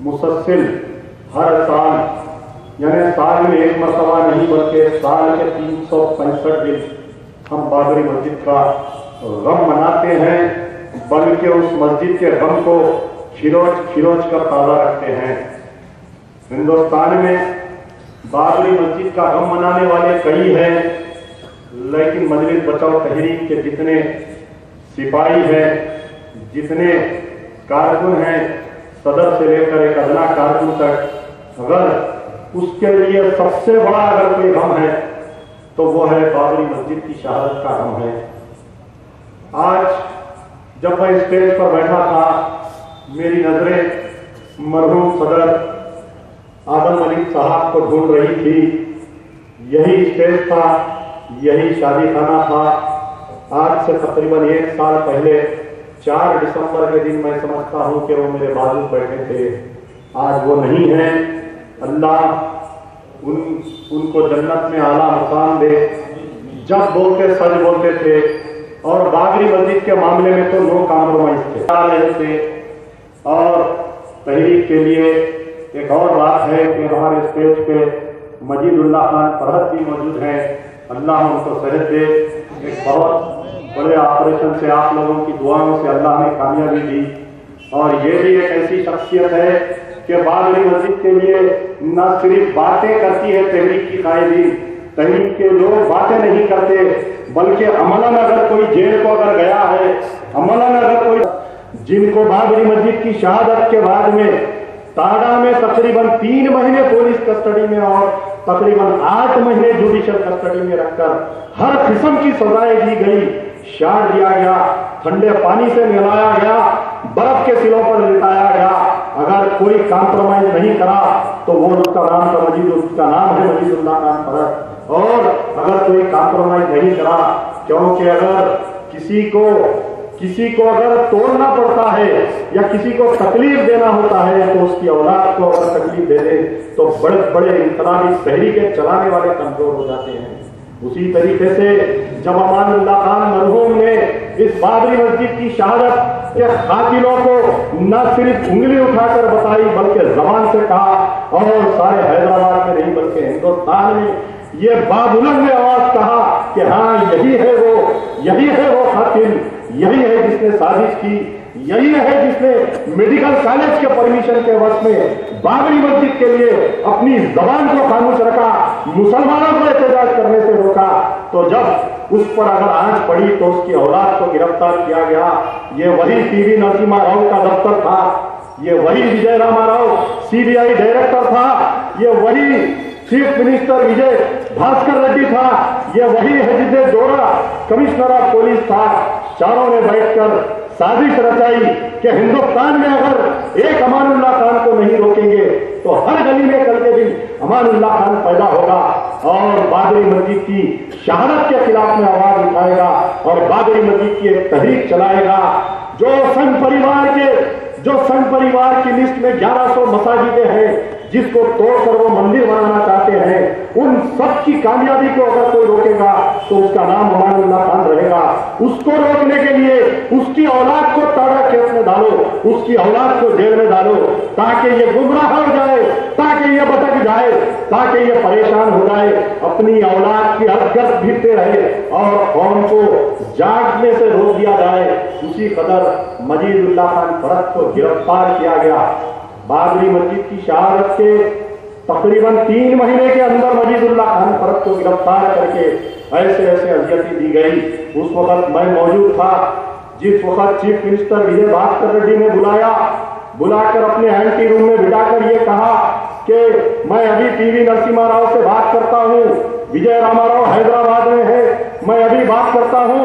मुसलसल हर साल यानी साल में एक मरतबा नहीं बल्कि साल के 365 दिन हम बाबरी मस्जिद का गम मनाते हैं, बल्कि उस मस्जिद के गम को खिरोच खिरोच कर ताज़ा रखते हैं। हिंदुस्तान में बाबरी मस्जिद का गम मनाने वाले कई हैं, लेकिन मजलिस बचाओ तहरीक के जितने सिपाही हैं, जितने कारकुन हैं, सदर से लेकर एक अदना कारकुन तक, अगर उसके लिए सबसे बड़ा अगर कोई गम है तो वो है बाबरी मस्जिद की शहादत का गम है। आज जब मैं स्टेज पर बैठा था, मेरी नजरें मरहूम सदर आदम मलिक साहब को ढूंढ रही थी। यही स्टेज था, यही शादी खाना था। आज से तकरीबन 1 साल पहले 4 दिसंबर के दिन मैं समझता हूं कि वो मेरे बाजू बैठे थे। आज वो नहीं है। अल्लाह उनको जन्नत में आला मकाम दे। जब बोलते सच बोलते थे, और बाबरी मस्जिद के मामले में तो नो कॉम्प्रोमाइज थे। और तहरीक के लिए एक और बात है कि हमारे स्टेज पे मजीदुल्लाह खान फरहत भी मौजूद हैं। अल्लाह उनको सेहत दे। एक बहुत बड़े ऑपरेशन से आप लोगों की दुआओं से अल्लाह ने कामयाबी दी। और ये भी एक ऐसी शख्सियत है कि बाबरी मस्जिद के लिए न सिर्फ बातें करती है तहरीक की कायदीन, तहरीक के लोग बातें नहीं करते, बल्कि अमलन अगर कोई जेल को अगर गया है, अमलन अगर कोई जिनको बाबरी मस्जिद की शहादत के बाद में ताड़ा में तकरीबन 3 महीने पुलिस कस्टडी में और तकरीबन 8 महीने जुडिशियल कस्टडी में रखकर हर किस्म की सजाएं दी गई, शार दिया गया, ठंडे पानी से नहलाया गया, बर्फ के सिलों पर लिटाया गया। अगर कोई कॉम्प्रोमाइज नहीं करा तो वो उसका नाम उसका नाम है मजीदुल्लाह खान फरहत। और अगर कोई कॉम्प्रोमाइज नहीं करा, क्योंकि अगर किसी को अगर तोड़ना पड़ता है या किसी को तकलीफ देना होता है तो उसकी औलाद को अगर तकलीफ दे दे तो बड़े बड़े इनकलाबी तहरीकें चलाने वाले कमजोर हो जाते हैं। उसी तरीके से जब अमानुल्लाह खान मरहूम ने इस बाबरी मस्जिद की शहादत के कातिलों को न सिर्फ उंगली उठाकर बताई बल्कि जबान से कहा, और सारे हैदराबाद में नहीं बल्कि हिंदुस्तान में ये बाबुलंद आवाज कहा कि हाँ यही है वो कातिल, यही है जिसने साजिश की, यही है जिसने मेडिकल कॉलेज के परमिशन के वक्त में बाबरी मस्जिद के लिए अपनी जबान को खामोश रखा, मुसलमानों को एहतजाज करने से रोका। तो जब उस पर अगर आंच पड़ी तो उसकी औलाद को गिरफ्तार किया गया। ये वही पीवी नरसिम्हा राव का दफ्तर था, ये वही विजय रामा राव सीबीआई डायरेक्टर था, ये वही चीफ मिनिस्टर विजय भास्कर रेड्डी था, ये वही हजीज जोरा कमिश्नर ऑफ पुलिस था। चारों ने बैठकर साजिश रचाई कि हिंदुस्तान में अगर एक अमानुल्लाह खान को नहीं रोकेंगे तो हर गली में कल के दिन अमानुल्लाह खान पैदा होगा और बाबरी मस्जिद की शहादत के खिलाफ में आवाज उठाएगा और बाबरी मस्जिद की एक तहरीक चलाएगा। जो संघ परिवार की लिस्ट में 1100 मसाजिदें हैं जिसको तोड़कर वो मंदिर बनाना चाहते हैं, उन सब की कामयाबी को अगर कोई रोकेगा तो उसका नाम अमानुल्लाह खान रहेगा। उसको रोकने के लिए उसकी औलाद को ताड़ा खेत में डालो, उसकी औलाद को जेल में डालो, ताकि ये गुमराह हो जाए, ताकि ये भटक जाए, ताकि ये परेशान हो जाए, अपनी औलाद की हरकत भिड़ते रहे और कौम को जागने से रोक दिया जाए। उसी कदर मजीदुल्लाह खान फरहत को गिरफ्तार किया गया। बाबरी मस्जिद की शहादत के तकरीबन 3 महीने के अंदर मजीदुल्लाह खान फरहत को गिरफ्तार करके ऐसे अजियतें दी गई। उस वक्त मैं मौजूद था जिस वक्त चीफ मिनिस्टर विजय भास्कर रेड्डी ने बुलाकर अपने एंटी रूम में बिठाकर ये कहा कि मैं अभी पीवी नरसिम्हा राव से बात करता हूं, विजय रामा राव हैदराबाद में है, मैं अभी बात करता हूं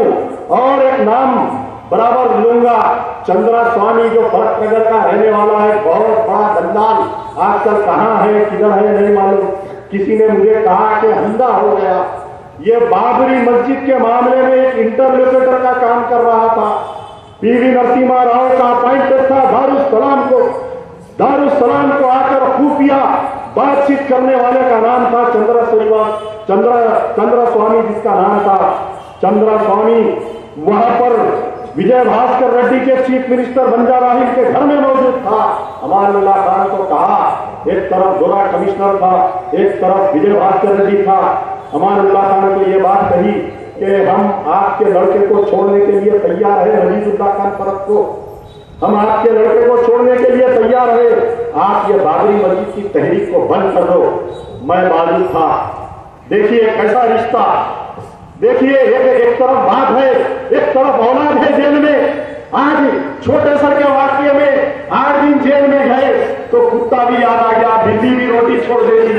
और एक नाम बराबर लूंगा, चंद्रा स्वामी जो फरक नगर का रहने वाला है, बहुत बड़ा दलाल, आजकल कहां है किधर है नहीं मालूम। किसी ने मुझे कहा कि हंदा हो गया, ये बाबरी मस्जिद के मामले में एक इंटरलोकेटर का काम कर रहा था। पीवी नरसिम्हा राव का अपॉइंटेड था दारुसलाम को आकर खुफिया बातचीत करने वाले का नाम था चंद्रा स्वामी, जिसका नाम था चंद्रा स्वामी। वहां पर विजय भास्कर रेड्डी के चीफ मिनिस्टर बंजारा हिल के घर में मौजूद था। अमानुल्लाह खान को कहा, एक तरफ गोरा कमिश्नर था, एक तरफ विजय भास्कर रेड्डी था। अमानुल्लाह खान को यह बात कही कि हम आपके लड़के को छोड़ने के लिए तैयार है, वजीदुल्लाह खान फरक को, हम आपके लड़के को छोड़ने के लिए तैयार है, आप ये बाबरी मस्जिद की तहरीक को बंद कर दो। मैं मौजूद था। देखिए कैसा रिश्ता, देखिए एक तरफ बात है, एक तरफ औलाद है जेल में। आज छोटे सर के वाक्य में 8 दिन जेल में गए तो कुत्ता भी याद आ गया, बिल्ली भी रोटी छोड़ दे रही,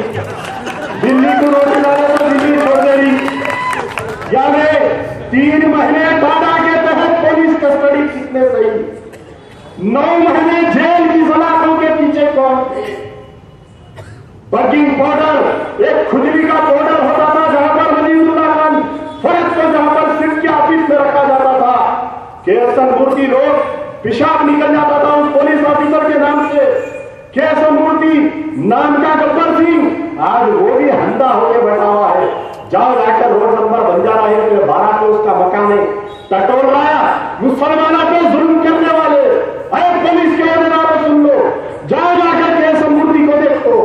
बिल्ली को रोटी लाने तो बिल्ली छोड़ दे रही। यानी 3 महीने टाटा के तहत पुलिस कस्टडी कितने रही, 9 महीने जेल की सलाखों के पीछे कौन थे? बगिंग पाउडर, एक खुजली का पाउडर होता था जहां पर वजीदुल्लाह खान फर्ज को जहां पर सिर्फ के ऑफिस में रखा जाता था, केएसएन मूर्ति लोग पेशाब निकल जाता था उस पुलिस ऑफिसर के नाम से। केएसएन मूर्ति नाम का गब्बर सिंह आज वो भी हंडा होकर बैठा हुआ है। जाओ जाकर रोड नंबर बंजारा हिल में 12 को उसका मकान है, टटोल रहा मुसलमानों को जुल्म करने वाले। अरे पुलिस के अधिकारों सुन लो, जाओ जाकर केएसएन मूर्ति को देखो,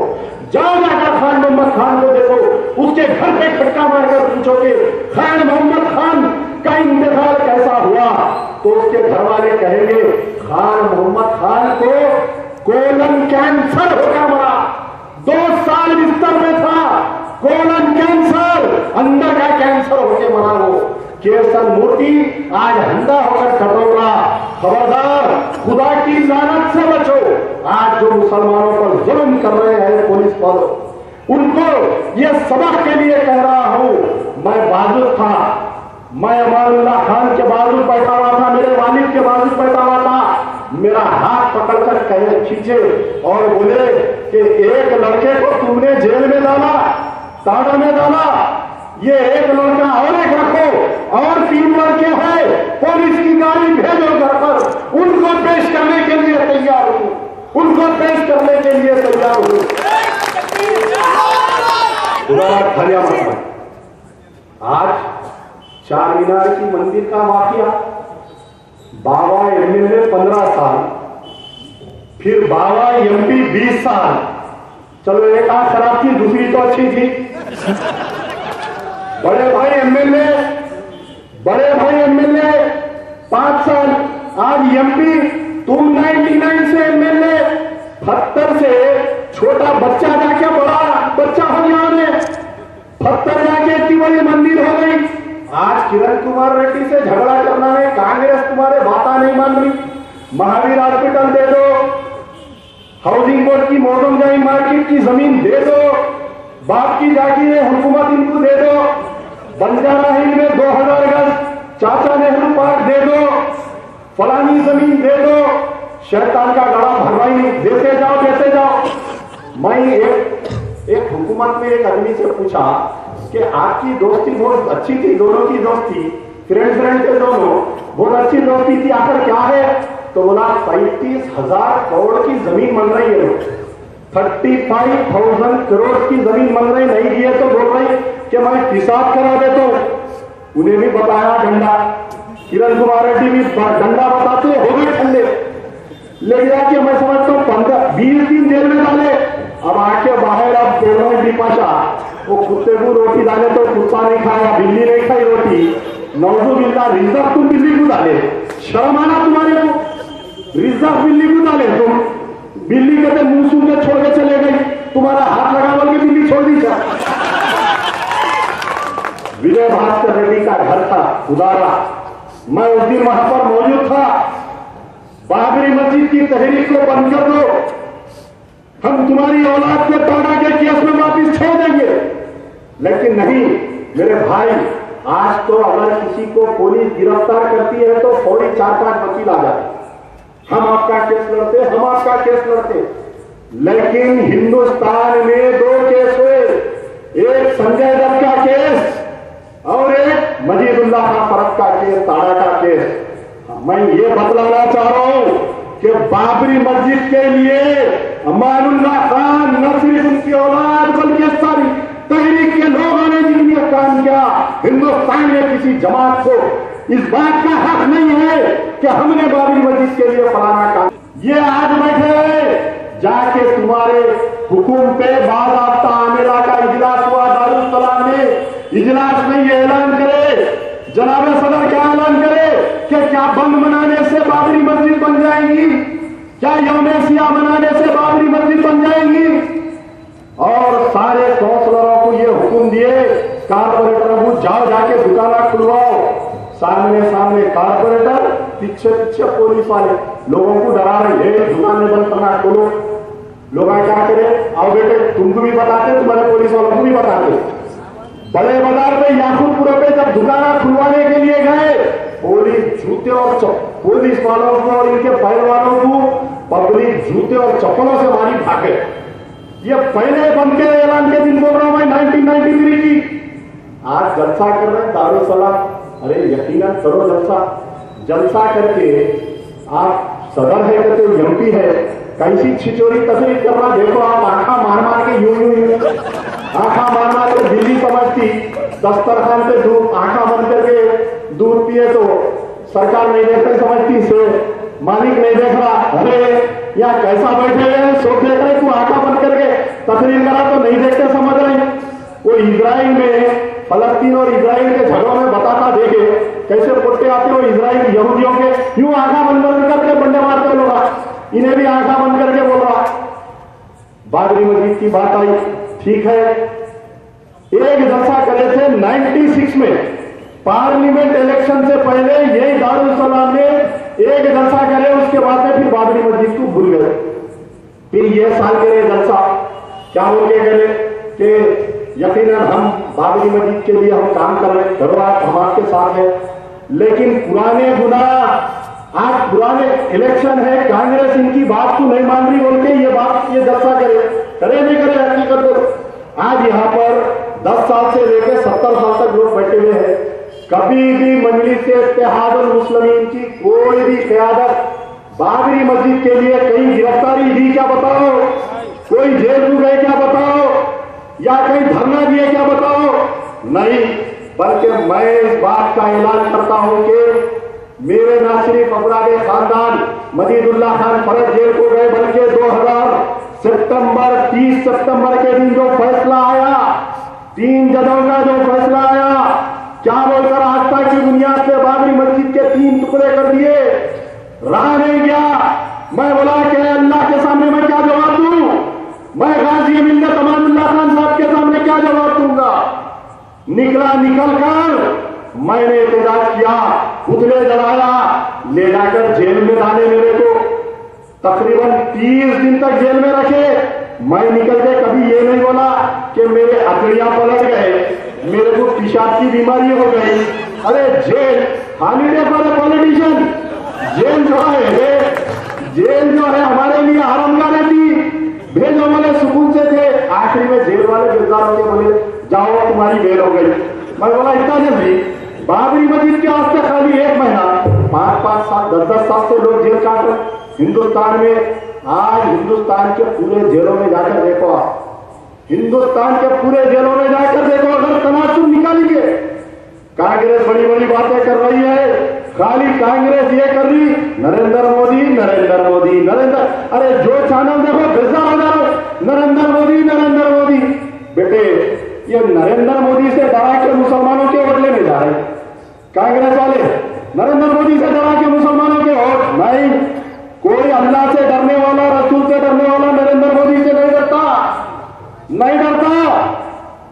जाओ जाकर खान मोहम्मद खान को देखो, उसके घर पे खटका मारकर पूछोगे खान मोहम्मद खान का इंतकाल कैसा हुआ, तो उसके घर वाले कहेंगे खान मोहम्मद खान को कोलन कैंसर होकर मरा, 2 साल बिस्तर में था, कोलन कैंसर, अंदर का कैंसर होकर मरा वो। केएसएन मूर्ति आज हंडा होकर टटोल रहा। खबरदार, खुदा की लानत से बचो। आज जो मुसलमानों पर जुल्म कर रहे हैं पुलिस पर, उनको ये सबक के लिए कह रहा हूं। मैं बाजू था, मैं अमानुल्लाह खान के बाजू बैठा हुआ था, मेरे वालिद के बाजू बैठा हुआ था। मेरा हाथ पकड़कर कहे खींचे और बोले कि एक लड़के को तुमने जेल में डाला, टाटा में डाला, ये एक लड़का और एक रखो और 3 लड़के हैं, पुलिस की गाड़ी भेजो घर पर, उनको पेश करने के लिए तैयार हूं, उनको पेश करने के लिए तैयार हूं। आज चारमीनार की मंदिर का वाकया, बाबा एमएलए 15 साल, फिर बाबा एमपी 20 साल। चलो एक आध खराब थी, दूसरी तो अच्छी थी। बड़े भाई एमएलए 5 साल, आज एमपी, तुम 99 से एमएलए, 70 से छोटा बच्चा जाके बड़ा बच्चा हो गया है, 70 जाके इतनी बड़ी मंदिर हो गई। आज किरण कुमार रेड्डी से झगड़ा करना है, कांग्रेस तुम्हारे बातें नहीं मान रही। महावीर हॉस्पिटल दे दो, हाउसिंग बोर्ड की मोहम्मदजाई मार्केट की जमीन दे दो, बाप की जागीर है हुकूमत इनको दे दो, बंजारा हिल में 2000 गज चाचा नेहरू पार्क दे दो, फलानी जमीन दे दो, शैतान का गला भरवाई देते जाओ। मैं एक हुकूमत में एक आदमी से पूछा कि आपकी दोस्ती बहुत अच्छी थी, दोनों की दोस्ती, फ्रेंड थे दोनों, बहुत अच्छी दोस्ती थी, आखिर क्या है? तो बोला 35,000 करोड़ की जमीन मांग रही है, 35,000 करोड़ की जमीन मांग रही, नहीं दिए तो बोल रही कि मैं हिसाब करा देता हूं। उन्हें भी बताया डंडा, किरण कुमार रेड्डी भी डंडा बताते हो गए ठंडे, ले जाके मैं समझता हूं 15-20 दिन जेल में डाले। अब आके बाहर, अब पेड़ों बिपाशा, वो कुत्ते को रोटी डाले तो कुत्ता नहीं खाया, बिल्ली नहीं खाई रोटी, नौजुबिल्ला रिजर्व तुम बिल्ली को डाले, शर्म आना तुम्हारे को, रिजर्व बिल्ली को डाले तुम, बिल्ली कहते मुंह सूंघ के छोड़ के चले गई, तुम्हारा हाथ लगा बोल के बिल्ली छोड़ दी जा। विजय भास्कर रेड्डी का घर था उदारा, मैं उस दिन वहां पर मौजूद था। बाबरी मस्जिद की तहरीक को बंद कर दो, हम तुम्हारी औलाद को टाटा के केस में वापिस छोड़ देंगे। लेकिन नहीं मेरे भाई, आज तो अगर किसी को पुलिस गिरफ्तार करती है तो फौरी 4-5 वकील आ जाते, हम आपका केस लड़ते। लेकिन हिंदुस्तान में 2 केस हुए, एक संजय दत्त का केस और एक वजीदुल्लाह का फरक का केस, टाटा का केस। मैं ये बतलाना चाह रहा हूं कि बाबरी मस्जिद के लिए अमानुल्लाह खान न सिर्फ उनकी औलाद बल्कि सारी तहरीक के लोगों ने जिनने काम किया, हिंदुस्तान में किसी जमात को इस बात का हक नहीं है कि हमने बाबरी मस्जिद के लिए फलाना काम। ये आज बैठे हैं, जाके तुम्हारे हुकुम पे बाज़ाब्ता आमिला का इजलास हुआ दारुल सलाम में, इजलास में ये ऐलान करे, जनाब सदर क्या ऐलान करे कि क्या बंद मनाने से बाबरी मस्जिद बन जाएंगी, क्या यौम-ए-सिया मनाने से बाबरी मस्जिद बन जाएंगी। और सारे काउंसलरों को ये हुक्म दिए, कारपोरेटरों को जाओ जाके दुकाना खुलवाओ। सामने सामने कारपोरेटर, पीछे पीछे पुलिस वाले लोगों को डरा रहे हैं, दुकानें बंद करना, खोलो। लोग क्या करें, आओ बेटे तुमको भी बताते, तुम्हारे पुलिस वालों को भी बताते। बड़े बाजार में याकूबपुरा पे जब दुकाना खुलवाने के लिए गए, पुलिस जूते और पुलिस वालों को और इनके पहलवानों को पब्लिक जूते और चप्पलों से मारी भागे। ये पहले बंद के ऐलान के दिन बोल रहा हूं मैं, 1993 की। आज जलसा कर रहे हैं दारुल सलाम। अरे यकीनन करो जलसा, जलसा करके आप सदर है कहते हो, एमपी है, कैसी छिचोरी तस्वीर कर रहा। देखो आप आंखा मार मार के यूं आंखा मार मार के दिल्ली समझती, दस्तरखान पे दूध आंखा बंद करके दूध पिए तो सरकार नहीं देखते समझती, से मालिक नहीं देख रहा। अरे या कैसा बैठे हैं, सब देख रहे, तू आंखा बंद करके तकरीर करा तो नहीं देखते समझ रहे। वो इजराइल में फलस्तीन और इजराइल के झगड़ों में बताता देखे कैसे पोटे आते हो इजराइल यहूदियों के, यूं आंखा बंद करके बंदे मारते लोग, इन्हें भी आंखा बंद करके बोल रहा। बाबरी मस्जिद की बात आई, ठीक है, एक जलसा करे थे 96 में, पार्लियामेंट इलेक्शन से पहले यही दारुल सलाम ने एक जलसा करे, उसके बाद में फिर बाबरी मस्जिद को भूल गए। फिर ये साल करे जलसा, क्या बोल के गए कि यकीनन हम बाबरी मस्जिद के लिए हम काम कर रहे हैं, धन्यवाद, हम आपके साथ हैं, लेकिन पुराने गुनाह, आज पुराने इलेक्शन है, कांग्रेस इनकी बात को नहीं मान रही बोल के ये जलसा करे नहीं करे, हकीकत को। आज यहाँ पर 10 साल से लेकर 70 साल तक लोग बैठे हुए हैं, कभी भी मजलिस इत्तेहादुल मुस्लिमीन की कोई भी क़यादत बाबरी मस्जिद के लिए कहीं गिरफ्तारी दी क्या बताओ, कोई जेल में गए क्या बताओ, या कहीं धरना दिए क्या बताओ, नहीं। बल्कि मैं इस बात का ऐलान करता हूं कि मेरे ना सिर्फ अफराद खानदान मजीदुल्लाह खान फरज जेल को गए, बल्कि 30 सितंबर के दिन जो फैसला आया, 3 जजों का जो फैसला आया, क्या बोलकर आस्था की बुनियाद पे बाबरी मस्जिद के 3 टुकड़े कर दिए, रहा नहीं गया। मैं बोला कि अल्लाह के सामने मैं क्या जवाब दूं, मैं गाजी मिल्लत अमानुल्लाह खान साहब के सामने क्या जवाब दूंगा। निकल कर मैंने एहतजाज किया, पुतले जलाया, ले जाकर जेल में डाले मेरे को, तकरीबन 30 दिन तक जेल में रखे। मैं निकल के कभी ये नहीं बोला कि मेरे अकड़ियां पलट गए, मेरे को पेशाब की बीमारी हो गई। अरे जेल हॉलीडे पर पॉलिटिशियन, जेल जो है हमारे लिए हरामगाह थी, भेजो वाले सुकून से थे। आखिरी में जेल वाले बेजार होके बोले जाओ तुम्हारी बेल हो गई। मैं बोला इतना जल्दी, बाबरी मस्जिद के वास्ते खाली 1 महीना 5-5 साल 10-10 साल से लोग जेल काट रहे हिंदुस्तान में। आज हिंदुस्तान के पूरे जेलों में जाकर देखो, आप हिंदुस्तान के पूरे जेलों में जाकर देखो, अगर तनासुब निकालेंगे, कांग्रेस बड़ी बड़ी बातें कर रही है, खाली कांग्रेस ये कर रही, नरेंद्र मोदी नरेंद्र मोदी नरेंद्र, अरे जो चैनल देखो बेजार हो जाओ, नरेंद्र मोदी। बेटे ये नरेंद्र मोदी से डरा के मुसलमानों के वोट लेने जा रहे कांग्रेस वाले, नरेंद्र मोदी से डरा के मुसलमानों के वोट नहीं। कोई अल्लाह से डरने वाला, रसूल से डरने वाला नरेंद्र मोदी से नहीं डरता।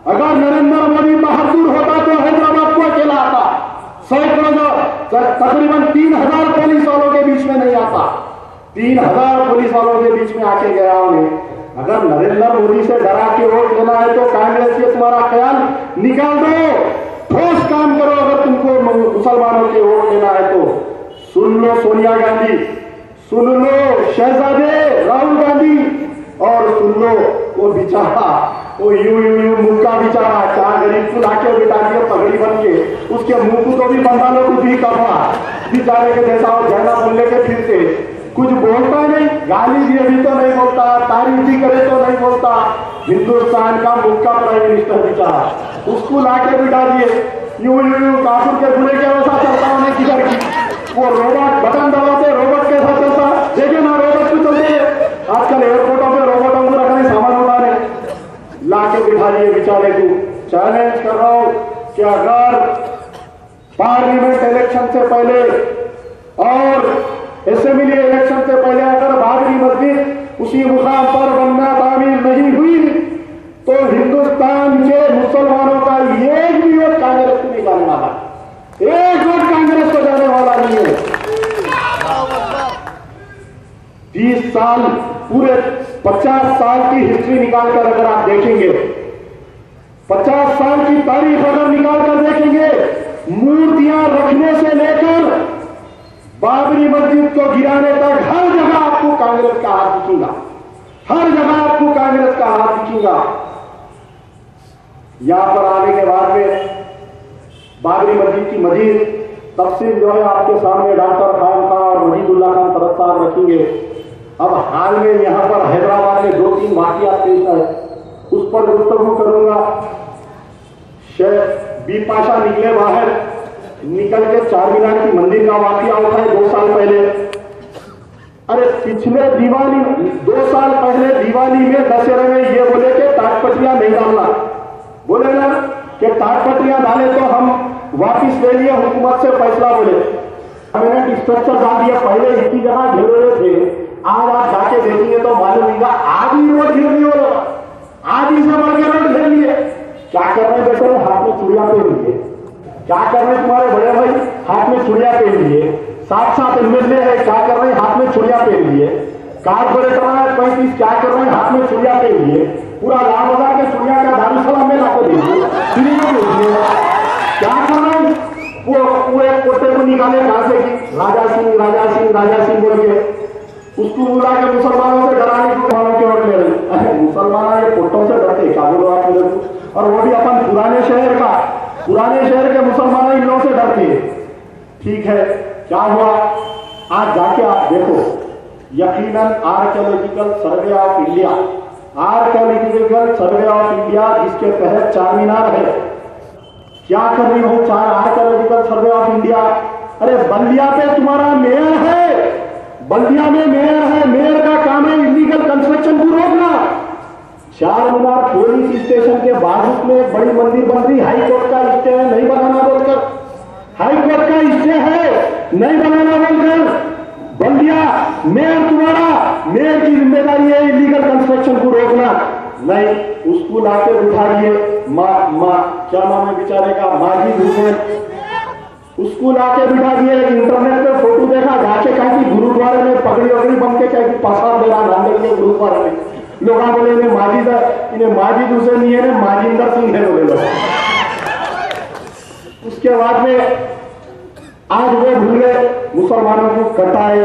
अगर नरेंद्र मोदी बहादुर होता तो हैदराबाद को अकेला आता, सैकड़ों तकरीबन 3000 पुलिस वालों के बीच में नहीं आता, 3000 पुलिस वालों के बीच में आके गया उन्हें। अगर नरेंद्र मोदी से डरा के वोट लेना है तो कांग्रेस के तुम्हारा ख्याल निकाल दो, ठोस काम करो। अगर तुमको मुसलमानों के वोट लेना है तो सुन लो सोनिया गांधी, सुन लो शहजादे राहुल गांधी, और सुन लो वो बेचारा, वो यूं मुक्का बेचारा, 4 गरीब को लाके बिठा दिया पगड़ी बन के, उसके मुंह को तो भी बंदा लोग कुछ भी करवा बेचारे के जैसा और झरना बोलने के फिरते, कुछ बोलता नहीं, गाली दिए भी तो नहीं बोलता, तारीफ भी करे तो नहीं बोलता। हिंदुस्तान का मुक्का प्राइम मिनिस्टर बेचारा, उसको लाके बिठा दिए। यूं कासुर के खुले के वैसा चलता होने किधर की वो रोबोट बटन दबाते रोबोट कैसा चलता देखिए ना रोबोट भी चलते हैं आजकल एयरपोर्टों पे रोबोटों को रखने सामान उठाने लाके बिठा दिए बेचारे को। चैलेंज कर रहा हूं कि अगर पार्लियामेंट इलेक्शन से पहले और असेंबली इलेक्शन से पहले अगर बाबरी मस्जिद उसी मुकाम पर बनना तामीर नहीं हुई तो हिंदुस्तान के मुसलमानों का एक भी वोट कांग्रेस को निकालने वाला, एक वोट कांग्रेस को जाने वाला नहीं है। 30 साल पूरे 50 साल की हिस्ट्री निकालकर अगर आप देखेंगे, 50 साल की तारीख अगर निकालकर देखेंगे, मूर्तियां रखने से लेकर बाबरी मस्जिद को गिराने तक हर जगह आपको कांग्रेस का हाथ दिखेगा, हर जगह आपको कांग्रेस का हाथ दिखेगा। यहां पर आने के बाद में बाबरी मस्जिद की मजीद तफसील जो है आपके सामने डॉक्टर खान का और मजीदुल्लाह खान तरफ साहब रखेंगे। अब हाल में यहां पर हैदराबाद में 2-3 वाकयात पेश आए, उस पर गुफ्तगू करूंगा। शेख बी पाशा निकले बाहर, निकल के चारमीनार की मंदिर का वाकया होता है 2 साल पहले। अरे पिछले दिवाली 2 साल पहले दिवाली में दशहरे में ये बोले कि ताटपट्टियां नहीं डालना, बोले ना कि ताटपट्टियां डाले तो हम वापिस ले लिए, हुकूमत से फैसला बोले। मैंने स्ट्रक्चर डाल दिया, पहले इतनी जगह घेर रहे थे, आज आप जाके देखेंगे तो मालूम होगा आज ही रोड घेर लिए, आज ही से बढ़ के रोड घेर लिए। क्या कर रहे बेटे, हाथ में चूड़ियां पहन लिए, क्या कर रहे तुम्हारे बड़े भाई, हाथ में चूड़ियां पहन लिए। 7 एमएलए है, क्या कर रहे हैं, हाथ में चूड़ियां पहन लिए। कारपोरेटर है 35, क्या कर रहे हैं, हाथ में चूड़ियां पहन लिए। पूरा लाल बाजार के चूड़िया का दारूसलाम में लाकर दीजिए, क्या कर रहे हैं। वो एक पोते को निकाले कहां से की राजा सिंह बोल के उसको बुला के मुसलमानों से डराने की वालों के वोट ले रहे। मुसलमान ये पोटों से डरते, क्या बोलो आप मेरे को, और वो भी अपन पुराने शहर के मुसलमान इन लोगों से डरते। ठीक है, क्या हुआ आज जाके आप देखो, यकीनन archaeological survey of India, archaeological survey of India जिसके तहत चारमीनार है, क्या कर रही हो आर्कियोलॉजिकल सर्वे ऑफ इंडिया। अरे बल्दिया पे तुम्हारा मेयर है, बल्दिया में मेयर है, मेयर का काम है इलीगल कंस्ट्रक्शन को रोकना। चारमीनार पुलिस स्टेशन के बाजू में एक बड़ी मंदिर बन रही, हाई कोर्ट का स्टे है नहीं बनाना बोलकर, हाई कोर्ट का स्टे है नहीं बनाना बोलकर बल्दिया मेयर तुम्हारा, मेयर की जिम्मेदारी है इलीगल कंस्ट्रक्शन को रोकना। नहीं, उसको लाके उठा लिए क्या नाम है बेचारे का, माजिद हुसैन, उसको लाके बिठा दिए। इंटरनेट पे फोटो देखा, जाके कहा कि गुरुद्वारे में पगड़ी वगड़ी बन के कहीं प्रसाद दे रहा नांदेड़ के गुरुद्वारे में। लोग बोले इन्हें माजिद हुसैन नहीं है, माजिंदर सिंह है बोले लोग। उसके बाद में आज वो भूले मुसलमानों को कटाए,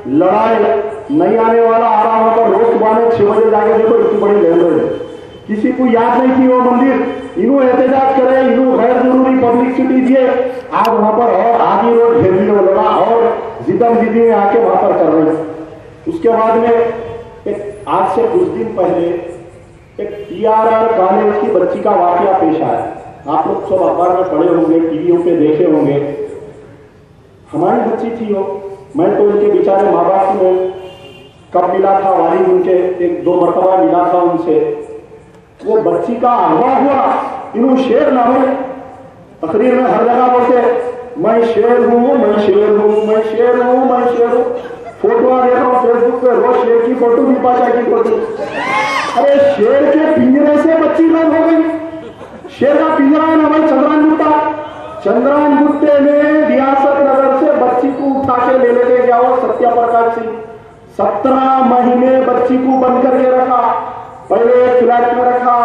लड़ाए, नहीं आने वाला आ रहा होगा, रोज सुबह 6 बजे जाके देखो इतनी बड़ी लहर है। किसी को याद नहीं थी वो मंदिर, इन्हों एहतजाज करे, इन्हों गैर जरूरी पब्लिसिटी दिए, आज वहां पर और आगे रोड घेर लिए लगा और जिदम जिदी में आके वहां पर कर रहे हैं। उसके बाद में आज से कुछ दिन पहले एक TRR कॉलेज की बच्ची का वाकया पेश आया। आप लोग सब अखबार में पढ़े होंगे, टीवीओं पे देखे होंगे। हमारी बच्ची थी वो, मैं तो उनके बेचारे माँ बाप में कब मिला था, वालिद उनके 1-2 मरतबा मिला था उनसे। वो बच्ची का अगवा हुआ, इन्हों शेर ना हो, तकरीर में हर जगह बोलते मैं शेर हूं, मैं शेर हूं, मैं शेर हूं, मैं शेर हूं। फोटो देख रहा हूं फेसबुक पे, रोज शेर की फोटो भी पाचा की फोटो। अरे शेर के पिंजरे से बच्ची बंद हो गई। शेर का पिंजरा है ना भाई चंद्रायन गुट्टे में रियासत नगर से बच्ची को उठा के ले लेके गया वो सत्या प्रकाश सिंह। 17 महीने बच्ची को बंद करके रखा, पहले एक फ्लैट में रखा,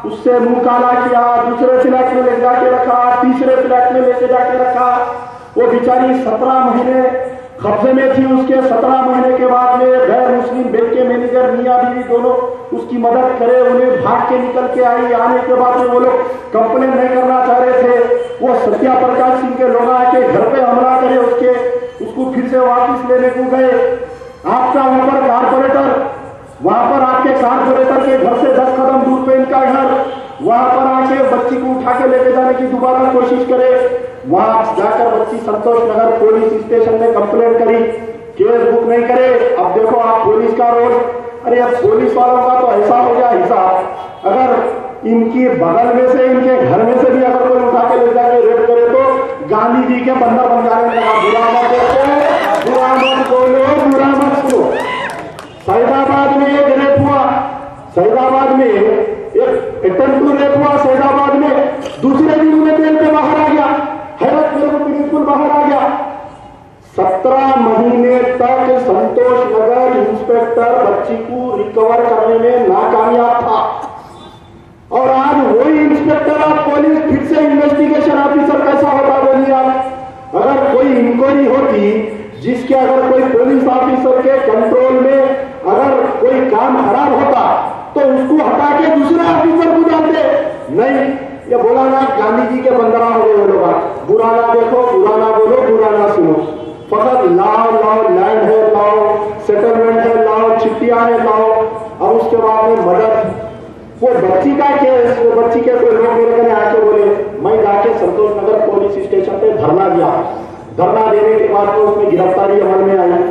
उससे मुंह काला किया, दूसरे फ्लैट में ले जाके रखा, तीसरे फ्लैट में लेके जाके रखा। वो बेचारी 17 महीने कब्जे में थी। उसके 17 महीने के बाद में गैर मुस्लिम बैंक के मैनेजर मियां बीवी दोनों उसकी मदद करे, उन्हें भाग के निकल के आई। आने के बाद में वो लोग कंप्लेन नहीं करना चाह रहे थे, वो सत्या प्रकाश सिंह के लोग आके घर पे हमला करे, उसको फिर से वापिस लेने को गए। आपका वहां पर आपके कारपोरेटर के घर से 10 कदम दूर पे इनका घर, वहां पर आके बच्ची को उठा के लेके जाने की दोबारा कोशिश करे, वहां जाकर बच्ची संतोष नगर पुलिस स्टेशन में कंप्लेंट करी, केस बुक नहीं करे। अब देखो आप पुलिस का रोल, अरे अब पुलिस वालों का तो ऐसा हो गया हिसाब, अगर इनकी बगल में से इनके घर में से भी अगर कोई उठा के ले जाके रेप करे तो गांधी जी के बंदर बन जाने लगा। बुरा मत देखो, बुरा मत बोलो, बुरा मत सुनो। सैदाबाद में एक रेप हुआ, सैदाबाद में एक अटेम्प्ट रेप हुआ सैदाबाद में, दूसरे दिन उन्हें जेल पे बाहर आ गया, हैरत मेरे को प्रिंसिपल बाहर आ गया। 17 महीने तक संतोष नगर इंस्पेक्टर बच्ची को रिकवर करने में नाकामयाब था, और आज वही इंस्पेक्टर ऑफ पुलिस फिर से इन्वेस्टिगेशन ऑफिसर कैसा होता बोलिए आप। अगर कोई इंक्वायरी होती जिसके अगर कोई पुलिस ऑफिसर के कंट्रोल में अगर कोई काम खराब होता तो उसको हटा के दूसरे ऑफिसर को डालते, नहीं ये बोला ना गांधी जी के बंदरा हो गए लोग। बुरा ना देखो, बुरा ना बोलो, बुरा ना सुनो, फकत लाओ लाओ, लैंड है लाओ, सेटलमेंट है लाओ, चिट्ठियां है लाओ, और उसके बाद में मदद। वो बच्ची का केस, वो बच्ची के कोई लोग मेरे कने आके बोले, मैं जाके संतोष नगर पुलिस स्टेशन पे धरना दिया, धरना देने के बाद तो उसमें गिरफ्तारी अमल में आई।